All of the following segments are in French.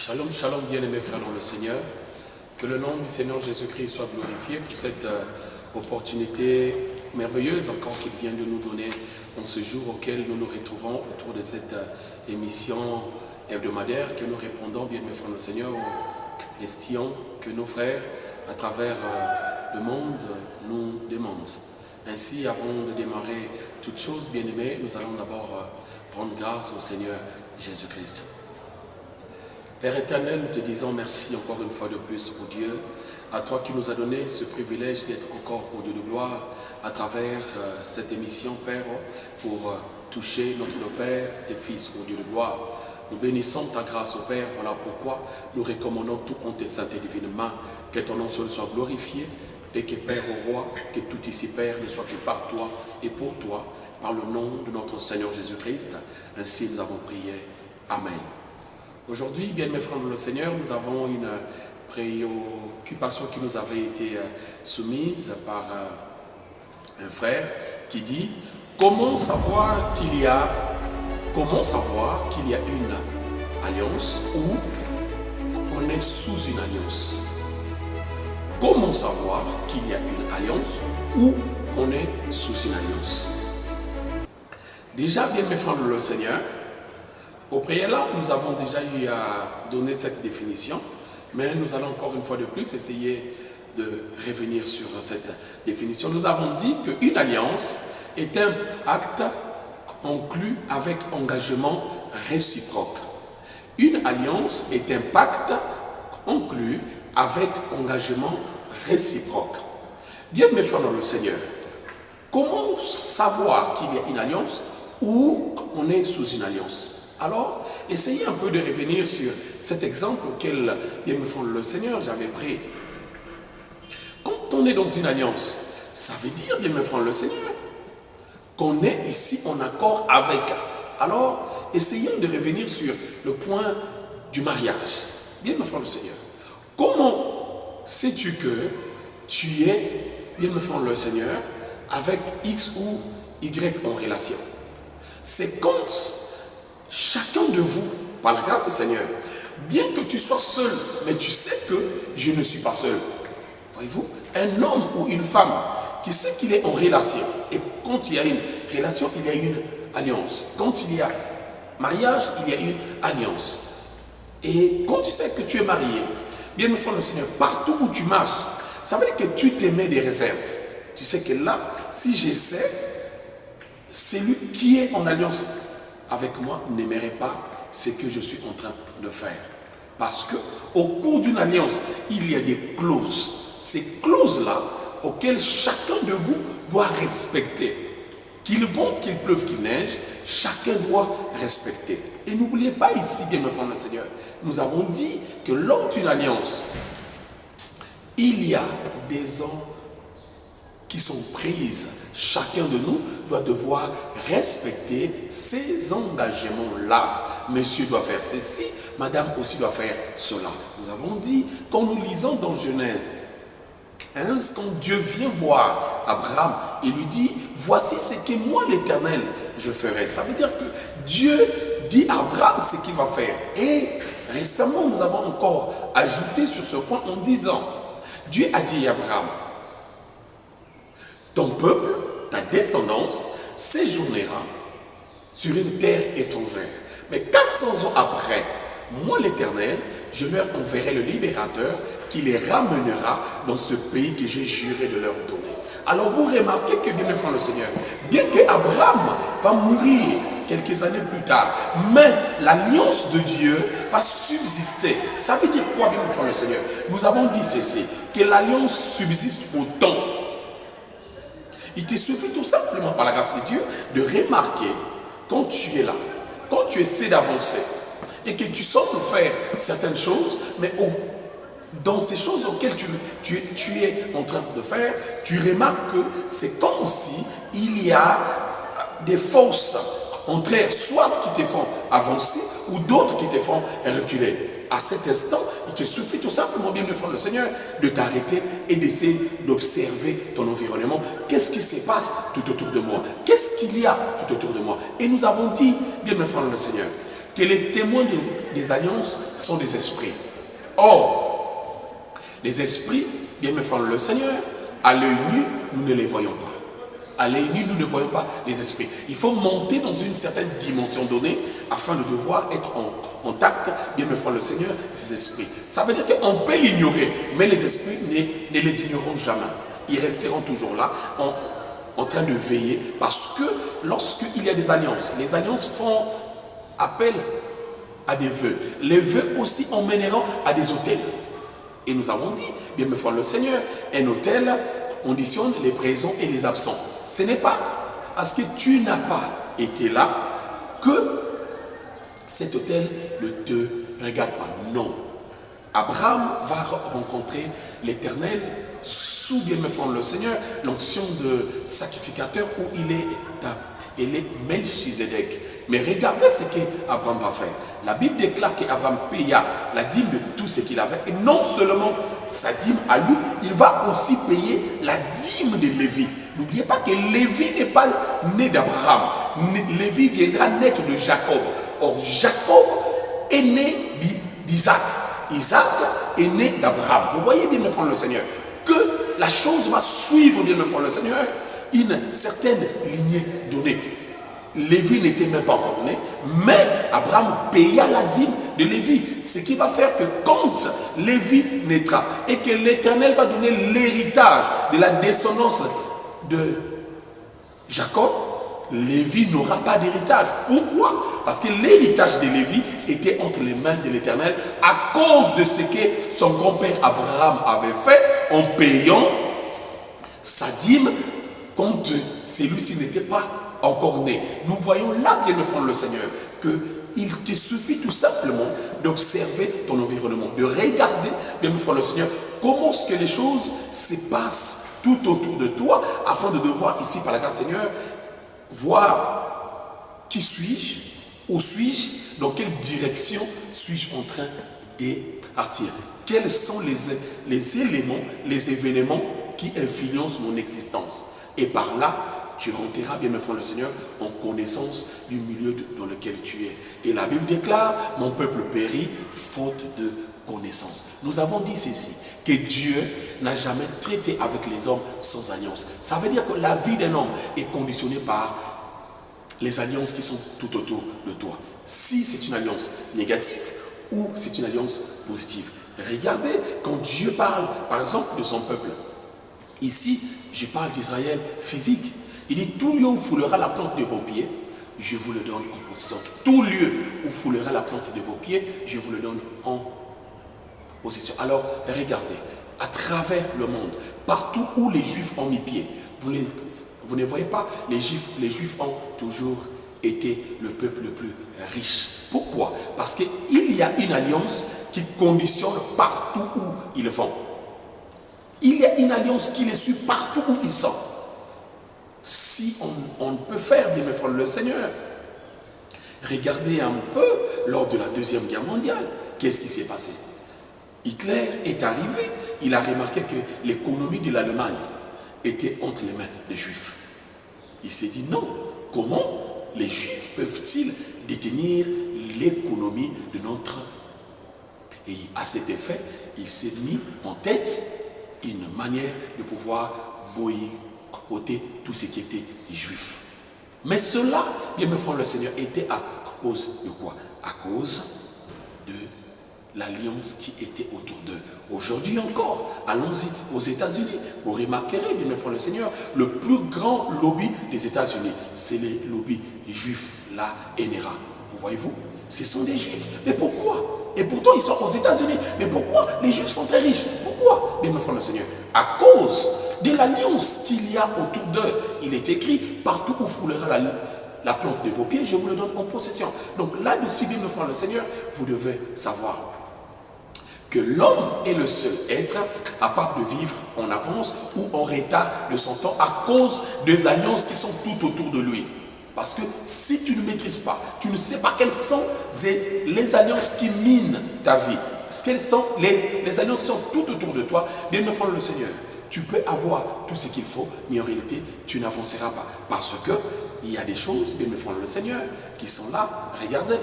Shalom, shalom, bien-aimés frères dans le Seigneur. Que le nom du Seigneur Jésus-Christ soit glorifié pour cette opportunité merveilleuse encore qu'il vient de nous donner en ce jour auquel nous nous retrouvons autour de cette émission hebdomadaire, que nous répondons, bien-aimés frères dans le Seigneur, aux questions que nos frères à travers le monde nous demandent. Ainsi, avant de démarrer toutes choses, bien-aimés, nous allons d'abord rendre grâce au Seigneur Jésus-Christ. Père éternel, nous te disons merci encore une fois de plus, oh Dieu, à toi qui nous as donné ce privilège d'être encore au Dieu de gloire à travers cette émission, Père, pour toucher notre Père, tes fils, au Dieu de gloire. Nous bénissons ta grâce, au Père, voilà pourquoi nous recommandons tout en tes saintes et divines mains, que ton nom seul soit glorifié et que Père au roi, que tout ici, Père, ne soit que par toi et pour toi, par le nom de notre Seigneur Jésus-Christ. Ainsi nous avons prié. Amen. Aujourd'hui, bien mes frères dans le Seigneur, nous avons une préoccupation qui nous avait été soumise par un frère qui dit comment savoir qu'il y a une alliance ou on est sous une alliance. Comment savoir qu'il y a une alliance ou qu'on est sous une alliance. Déjà, bien mes frères dans le Seigneur, au préalable, nous avons déjà eu à donner cette définition, mais nous allons encore une fois de plus essayer de revenir sur cette définition. Nous avons dit qu'une alliance est un acte conclu avec engagement réciproque. Une alliance est un pacte conclu avec engagement réciproque. Bien mes frères dans le Seigneur, comment savoir qu'il y a une alliance ou on est sous une alliance? Alors, essayez un peu de revenir sur cet exemple auquel, bien me font le Seigneur, j'avais pris. Quand on est dans une alliance, ça veut dire, bien me font le Seigneur, qu'on est ici en accord avec. Alors, essayons de revenir sur le point du mariage. Bien me font le Seigneur. Comment sais-tu que tu es, bien me font le Seigneur, avec X ou Y en relation? C'est quand chacun de vous, par la grâce du Seigneur, bien que tu sois seul, mais tu sais que je ne suis pas seul. Voyez-vous, un homme ou une femme qui sait qu'il est en relation, et quand il y a une relation, il y a une alliance. Quand il y a mariage, il y a une alliance. Et quand tu sais que tu es marié, bien me frère le Seigneur, partout où tu marches, ça veut dire que tu te mets des réserves. Tu sais que là, si j'essaie, celui qui est en alliance avec moi n'aimerait pas ce que je suis en train de faire. Parce que au cours d'une alliance, il y a des clauses. Ces clauses-là, auxquelles chacun de vous doit respecter. Qu'il vente, qu'il pleuve, qu'il neige, chacun doit respecter. Et n'oubliez pas ici, bien mes frères le Seigneur, nous avons dit que lors d'une alliance, il y a des hommes qui sont prises. Chacun de nous doit devoir respecter ces engagements-là. Monsieur doit faire ceci, madame aussi doit faire cela. Nous avons dit, quand nous lisons dans Genèse 15, quand Dieu vient voir Abraham et lui dit, voici ce que moi l'Éternel je ferai. Ça veut dire que Dieu dit à Abraham ce qu'il va faire. Et récemment, nous avons encore ajouté sur ce point en disant, Dieu a dit à Abraham, ton peuple, ta descendance, séjournera sur une terre étrangère. Mais 400 ans après, moi l'Éternel, je leur enverrai le libérateur qui les ramènera dans ce pays que j'ai juré de leur donner. Alors vous remarquez que, bien mes frères le Seigneur, bien qu'Abraham va mourir quelques années plus tard, mais l'alliance de Dieu va subsister. Ça veut dire quoi, bien mes frères le Seigneur? Nous avons dit ceci, que l'alliance subsiste au temps. Il te suffit tout simplement par la grâce de Dieu de remarquer quand tu es là, quand tu essaies d'avancer et que tu sembles faire certaines choses, mais dans ces choses auxquelles tu es en train de faire, tu remarques que c'est comme si il y a des forces contraires, soit qui te font avancer ou d'autres qui te font reculer. À cet instant, il te suffit tout simplement, bien de faire le Seigneur, de t'arrêter et d'essayer d'observer ton environnement. Qu'est-ce qui se passe tout autour de moi? Qu'est-ce qu'il y a tout autour de moi? Et nous avons dit, bien mes frères le Seigneur, que les témoins des alliances sont des esprits. Or, les esprits, bien me frères, le Seigneur, à l'œil nu, nous ne les voyons pas. À l'œil nu, nous ne voyons pas les esprits. Il faut monter dans une certaine dimension donnée afin de devoir être en contact, bien me frère, le Seigneur, ces esprits. Ça veut dire qu'on peut l'ignorer, mais les esprits ne les ignoreront jamais. Ils resteront toujours là, en train de veiller, parce que lorsqu'il y a des alliances, les alliances font appel à des vœux. Les vœux aussi emmèneront à des autels. Et nous avons dit, bien me frère, le Seigneur, un autel conditionne les présents et les absents. Ce n'est pas parce que tu n'as pas été là que cet autel ne te regarde pas. Non. Abraham va rencontrer l'Éternel sous, bien me frère, le Seigneur, l'onction de sacrificateur où il est Melchizedek. Mais regardez ce qu'Abraham va faire. La Bible déclare qu'Abraham paya la dîme de tout ce qu'il avait. Et non seulement sa dîme à lui, il va aussi payer la dîme de Lévi. N'oubliez pas que Lévi n'est pas né d'Abraham. Lévi viendra naître de Jacob. Or, Jacob est né d'Isaac. Isaac est né d'Abraham. Vous voyez bien, mes frères, le Seigneur, que la chose va suivre, bien, mes frères, le Seigneur, une certaine lignée donnée. Lévi n'était même pas encore né, mais Abraham paya la dîme de Lévi. Ce qui va faire que quand Lévi naîtra et que l'Éternel va donner l'héritage de la descendance de Jacob, Lévi n'aura pas d'héritage. Pourquoi? Parce que l'héritage de Lévi était entre les mains de l'Éternel à cause de ce que son grand-père Abraham avait fait en payant sa dîme quand celui-ci n'était pas encore né. Nous voyons là, bien me frère, le Seigneur, qu'il te suffit tout simplement d'observer ton environnement, de regarder, bien me frère, le Seigneur, comment est-ce que les choses se passent tout autour de toi, afin de devoir ici, par la grâce, Seigneur, voir qui suis-je, où suis-je, dans quelle direction suis-je en train de partir. Quels sont les éléments, les événements qui influencent mon existence. Et par là, tu rentreras, bien me frère, le Seigneur, en connaissance du milieu dans lequel tu es. Et la Bible déclare, mon peuple périt faute de connaissance. Nous avons dit ceci, que Dieu n'a jamais traité avec les hommes sans alliance. Ça veut dire que la vie d'un homme est conditionnée par les alliances qui sont tout autour de toi. Si c'est une alliance négative ou c'est une alliance positive. Regardez, quand Dieu parle, par exemple, de son peuple. Ici, je parle d'Israël physique. Il dit, tout lieu où foulera la plante de vos pieds, je vous le donne en possession. Tout lieu où foulera la plante de vos pieds, je vous le donne en possession. Alors, regardez, à travers le monde, partout où les Juifs ont mis pied, vous ne voyez pas, les Juifs ont toujours été le peuple le plus riche. Pourquoi? Parce qu'il y a une alliance qui conditionne partout où ils vont. Il y a une alliance qui les suit partout où ils sont. Si on peut faire, bien me frère, le Seigneur, regardez un peu lors de la Deuxième Guerre mondiale, qu'est-ce qui s'est passé? Hitler est arrivé, il a remarqué que l'économie de l'Allemagne était entre les mains des Juifs. Il s'est dit non, comment les Juifs peuvent-ils détenir l'économie de notre pays? À cet effet, il s'est mis en tête une manière de pouvoir boycotter tout ce qui était juif. Mais cela, bien me frère, le Seigneur, était à cause de quoi? À cause de l'alliance qui était autour d'eux. Aujourd'hui encore, allons-y aux États-Unis. Vous remarquerez, bien me frère, le Seigneur, le plus grand lobby des États-Unis, c'est le lobby juif, la NRA. Vous voyez-vous? Ce sont des Juifs. Mais pourquoi? Et pourtant, ils sont aux États-Unis. Mais pourquoi les Juifs sont très riches? Pourquoi? Bien me frère, le Seigneur, à cause de l'alliance qu'il y a autour d'eux. Il est écrit, partout où foulera la plante de vos pieds, je vous le donne en possession. Donc là-dessus, bien me frère, le Seigneur, vous devez savoir que l'homme est le seul être capable de vivre en avance ou en retard de son temps à cause des alliances qui sont tout autour de lui. Parce que si tu ne maîtrises pas, tu ne sais pas quelles sont les alliances qui minent ta vie, quelles sont les alliances qui sont tout autour de toi, bien me frère, le Seigneur, tu peux avoir tout ce qu'il faut, mais en réalité, tu n'avanceras pas. Parce que il y a des choses, bien me frère, le Seigneur, qui sont là. Regardez,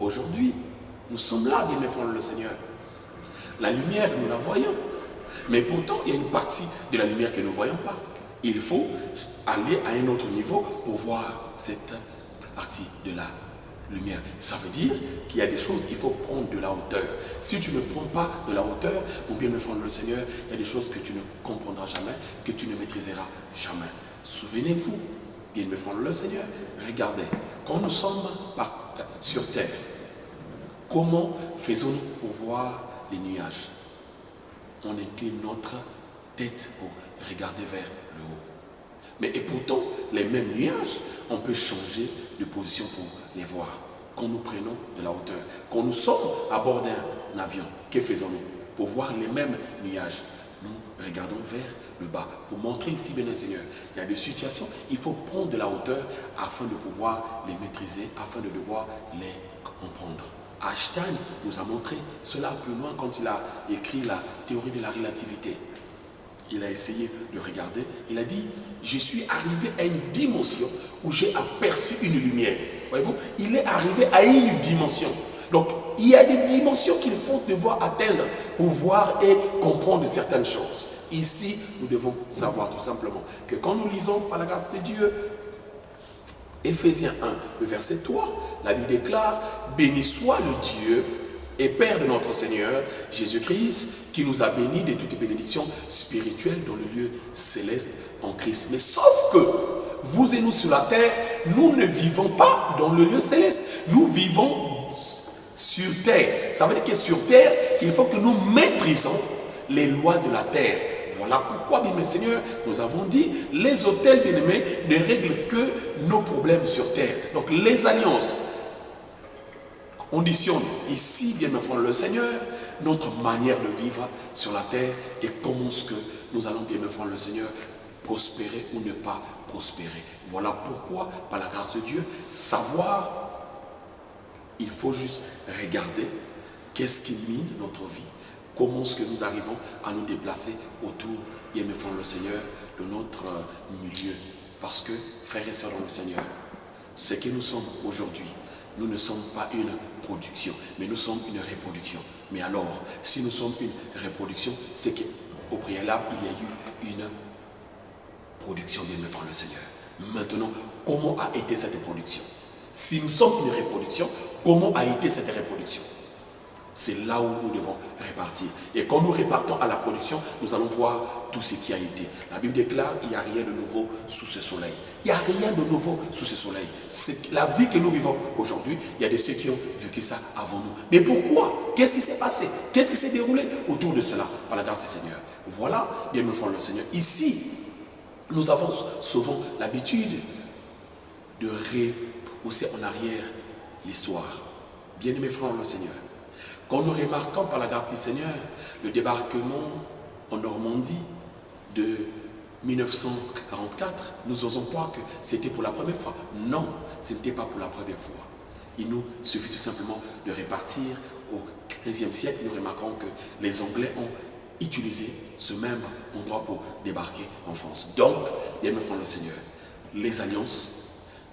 Aujourd'hui, nous sommes là, bien frères le Seigneur. La lumière, nous la voyons. Mais pourtant, il y a une partie de la lumière que nous ne voyons pas. Il faut aller à un autre niveau pour voir cette partie de la lumière. Ça veut dire qu'il y a des choses, il faut prendre de la hauteur. Si tu ne prends pas de la hauteur, mon bien frère le Seigneur, il y a des choses que tu ne comprendras jamais, que tu ne maîtriseras jamais. Souvenez-vous, bien frère le Seigneur, regardez, quand nous sommes sur terre, comment faisons-nous pour voir les nuages? On incline notre tête pour regarder vers le haut. Mais et pourtant, les mêmes nuages, on peut changer de position pour les voir. Quand nous prenons de la hauteur, quand nous sommes à bord d'un avion, que faisons-nous? Pour voir les mêmes nuages, nous regardons vers le bas. Pour montrer ici, bien Seigneur, il y a des situations, il faut prendre de la hauteur afin de pouvoir les maîtriser, afin de devoir les comprendre. Einstein nous a montré cela plus loin quand il a écrit la théorie de la relativité. Il a essayé de regarder, il a dit, je suis arrivé à une dimension où j'ai aperçu une lumière. Voyez-vous, il est arrivé à une dimension. Donc, il y a des dimensions qu'il faut devoir atteindre pour voir et comprendre certaines choses. Ici, nous devons savoir tout simplement que quand nous lisons par la grâce de Dieu, Éphésiens 1, le verset 3, la Bible déclare, béni soit le Dieu et Père de notre Seigneur Jésus-Christ, qui nous a bénis de toutes bénédictions spirituelles dans le lieu céleste en Christ. Mais sauf que vous et nous sur la terre, nous ne vivons pas dans le lieu céleste. Nous vivons sur terre. Ça veut dire que sur terre, il faut que nous maîtrisons les lois de la terre. Voilà pourquoi, bien mes seigneurs, nous avons dit, les autels bien-aimés ne règlent que nos problèmes sur terre. Donc les alliances conditionnent ici, bien mes frères, le Seigneur, notre manière de vivre sur la terre et comment est-ce que nous allons, bien mes frères, le Seigneur, prospérer ou ne pas prospérer. Voilà pourquoi, par la grâce de Dieu, savoir, il faut juste regarder qu'est-ce qui mine notre vie. Comment est-ce que nous arrivons à nous déplacer autour, bien mes frères, le Seigneur, de notre milieu. Parce que, frères et sœurs dans le Seigneur, ce que nous sommes aujourd'hui, nous ne sommes pas une production, mais nous sommes une reproduction. Mais alors, si nous sommes une reproduction, c'est qu'au préalable, il y a eu une production, bien mes frères, le Seigneur. Maintenant, comment a été cette production? Si nous sommes une reproduction, comment a été cette reproduction? C'est là où nous devons répartir. Et quand nous répartons à la production, nous allons voir tout ce qui a été. La Bible déclare qu'il n'y a rien de nouveau sous ce soleil. Il n'y a rien de nouveau sous ce soleil. C'est la vie que nous vivons aujourd'hui. Il y a de ceux qui ont vécu ça avant nous. Mais pourquoi? Qu'est-ce qui s'est passé? Qu'est-ce qui s'est déroulé autour de cela? Par la grâce du Seigneur. Voilà, bien nous frères le Seigneur. Ici, nous avons souvent l'habitude de repousser en arrière l'histoire. Bien mes frères le Seigneur. Quand nous remarquons par la grâce du Seigneur le débarquement en Normandie de 1944, nous osons croire que c'était pour la première fois. Non, ce n'était pas pour la première fois. Il nous suffit tout simplement de repartir au XVe siècle. Nous remarquons que les Anglais ont utilisé ce même endroit pour débarquer en France. Donc, bien mes frères le Seigneur, les alliances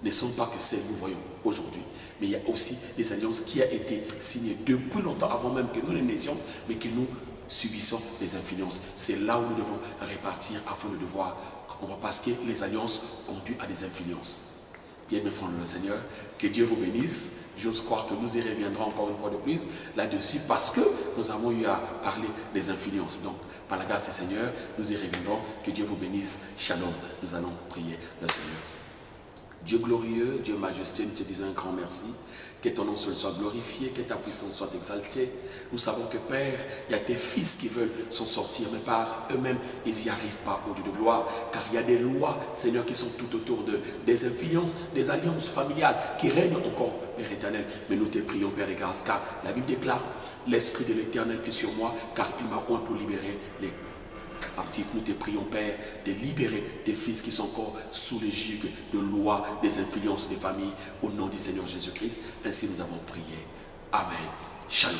ne sont pas que celles que nous voyons aujourd'hui. Mais il y a aussi des alliances qui ont été signées depuis longtemps, avant même que nous les naissions, mais que nous subissons les influences. C'est là où nous devons répartir afin de devoir comprendre, parce que les alliances conduisent à des influences. Bien mes frères le Seigneur, que Dieu vous bénisse. J'ose croire que nous y reviendrons encore une fois de plus là-dessus, parce que nous avons eu à parler des influences. Donc, par la grâce du Seigneur, nous y reviendrons. Que Dieu vous bénisse. Shalom. Nous allons prier le Seigneur. Dieu glorieux, Dieu majestueux, nous te disons un grand merci. Que ton nom soit glorifié, que ta puissance soit exaltée. Nous savons que Père, il y a tes fils qui veulent s'en sortir, mais par eux-mêmes, ils n'y arrivent pas au Dieu de gloire. Car il y a des lois, Seigneur, qui sont tout autour d'eux. Des influences, des alliances familiales qui règnent encore, Père éternel. Mais nous te prions, Père de grâce, car la Bible déclare, l'Esprit de l'Éternel est sur moi, car il m'a oint pour libérer les captifs. Nous te prions, Père, de libérer tes fils qui sont encore sous les juges de lois, des influences des familles, au nom du Seigneur Jésus-Christ. Ainsi nous avons prié. Amen. Shalom.